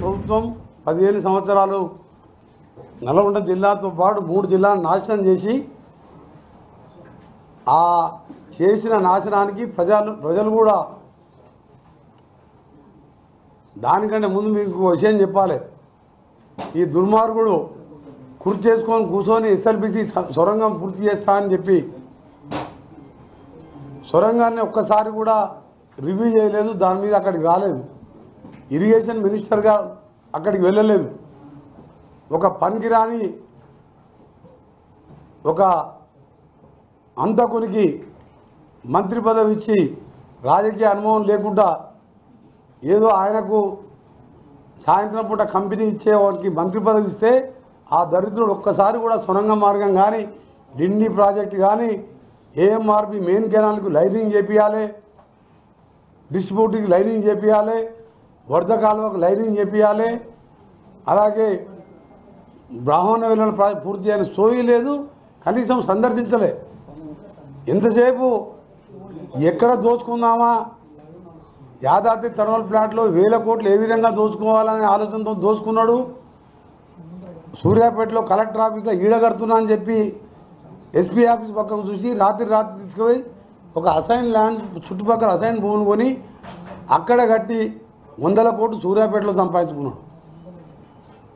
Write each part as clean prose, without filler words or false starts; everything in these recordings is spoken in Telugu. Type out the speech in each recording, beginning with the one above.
ప్రభుత్వం 15 సంవత్సరాలు నల్గొండ జిల్లాతో పాటు 3 జిల్లాలను నాశనం చేసి ఆ చేసిన నాశనానికి ప్రజలు కూడా దానికంటే ముందు మీకు విషయం చెప్పాలి. ఈ దుర్మార్గుడు చేసుకొని కూర్చొని ఎస్ఎల్బిసి సొరంగం పూర్తి చేస్తా అని చెప్పి సొరంగాన్ని ఒక్కసారి కూడా రివ్యూ చేయలేదు. దాని మీద అక్కడికి రాలేదు. ఇరిగేషన్ మినిస్టర్గా అక్కడికి వెళ్ళలేదు. ఒక పనికిరాని ఒక అంతకునికి మంత్రి పదవి ఇచ్చి రాజకీయ అనుభవం లేకుండా ఏదో ఆయనకు సాయంత్రం పూట కంపెనీ ఇచ్చేవారికి మంత్రి పదవి ఇస్తే ఆ దరిద్రుడు ఒక్కసారి కూడా సొరంగ మార్గం కానీ డిండి ప్రాజెక్టు కానీ ఏఎంఆర్పి మెయిన్ కెనాల్కు లైనింగ్ చేపియాలి, డిస్ట్రిబ్యూటర్కి లైనింగ్ చేపియాలి, వరద కాలువకు లైనింగ్ చేపియాలి, అలాగే బ్రాహ్మణ వెల్లుల పూర్తి చేయని సోయి లేదు. కనీసం సందర్శించలే. ఎంతసేపు ఎక్కడ దోచుకుందామా, యాదాద్రి థర్మల్ ప్లాంట్లో 1000 కోట్లు ఏ విధంగా దోచుకోవాలనే ఆలోచనతో దోచుకున్నాడు. సూర్యాపేటలో కలెక్టర్ ఆఫీస్లో ఈడగడుతున్నా అని చెప్పి ఎస్పీ ఆఫీస్ పక్కకు చూసి రాత్రి తీసుకుపోయి ఒక అసైన్ ల్యాండ్ చుట్టుపక్కల అసైన్ భూమిని కొని అక్కడ కట్టి 100 కోట్లు సూర్యాపేటలో సంపాదించుకున్నాడు.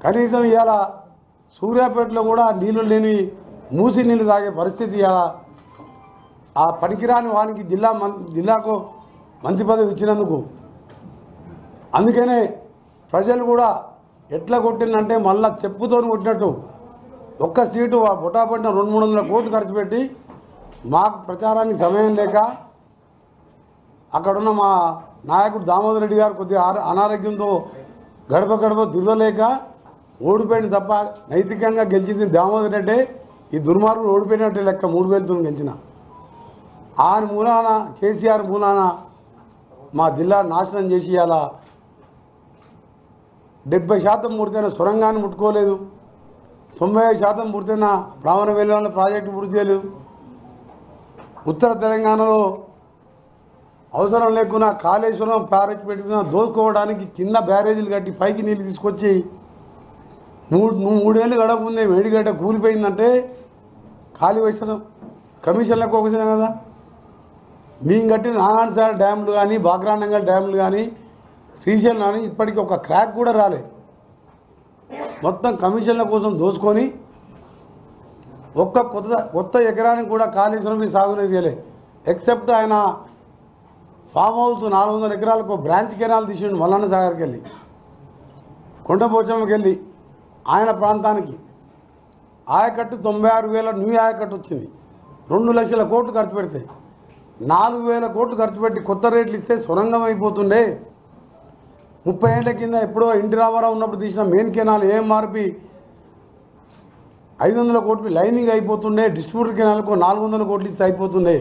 కనీసం ఇవాళ సూర్యాపేటలో కూడా నీళ్లు లేని మూసి నీళ్ళు తాగే పరిస్థితి ఇవాళ ఆ పనికిరాని వానికి జిల్లాకు మంత్రి పదవి ఇచ్చినందుకు. అందుకనే ప్రజలు కూడా ఎట్లా కొట్టిందంటే మళ్ళా చెప్పుతో కొట్టినట్టు ఒక్క సీటు బొటాపట్టిన 200-300 కోట్లు ఖర్చు పెట్టి మాకు ప్రచారానికి సమయం లేక అక్కడున్న మా నాయకుడు దామోదర్ రెడ్డి గారు కొద్దిగా అనారోగ్యంతో గడప తిరగలేక ఓడిపోయింది తప్ప నైతికంగా గెలిచింది దామోదర్ రెడ్డి. ఈ దుర్మార్గుడు ఓడిపోయినట్టే లెక్క 3000తో గెలిచిన. ఆయన మూలాన కేసీఆర్ మూలాన మా జిల్లా నాశనం చేసి అలా 70% పూర్తయిన సొరంగాన్ని ముట్టుకోలేదు, 95% పూర్తయిన బ్రాహ్మణ వెల్లుల ప్రాజెక్టు పూర్తి చేయలేదు. ఉత్తర తెలంగాణలో అవసరం లేకున్నా కాళేశ్వరం బ్యారేజ్ పెట్టుకున్న దోచుకోవడానికి కింద బ్యారేజీలు కట్టి పైకి నీళ్ళు తీసుకొచ్చి 3 ఏళ్ళు గడవకుందే వేడిగడ్డ కూలిపోయిందంటే ఖాళీ వచ్చిన కమిషన్లకు ఒకసారి కదా. మేము కట్టిన నాగాన్సార్ డ్యాములు కానీ బాగ్రానంగల్ డ్యాములు కానీ శ్రీశైలం కానీ ఇప్పటికీ ఒక క్రాక్ కూడా రాలే. మొత్తం కమిషన్ల కోసం దోచుకొని ఒక్క కొత్త ఎకరానికి కూడా కాళేశ్వరం సాగునీరు చేయలే. ఎక్సెప్ట్ ఆయన ఫామ్ హౌస్ 400 ఎకరాలకు బ్రాంచ్ కెనాల్ తీసిండు మల్లన్న సాగర్కి వెళ్ళి, కొండపోచమ్మకి వెళ్ళి ఆయన ప్రాంతానికి ఆయకట్టు 96,000 న్యూ ఆయకట్టు వచ్చింది. 2 లక్షల కోట్లు ఖర్చు పెడితే 4,000 కోట్లు ఖర్చు పెట్టి కొత్త రేట్లు ఇస్తే సొరంగం అయిపోతుండే. 30 ఏళ్ల కింద ఎప్పుడో ఎన్టీ రామారావు ఉన్నప్పుడు తీసిన మెయిన్ కెనాల్ ఏఎంఆర్పి 500 కోట్లు లైనింగ్ అయిపోతుండే. డిస్ట్రిబ్యూటర్ కెనాల్కు 400 కోట్లు ఇస్తే అయిపోతుండే.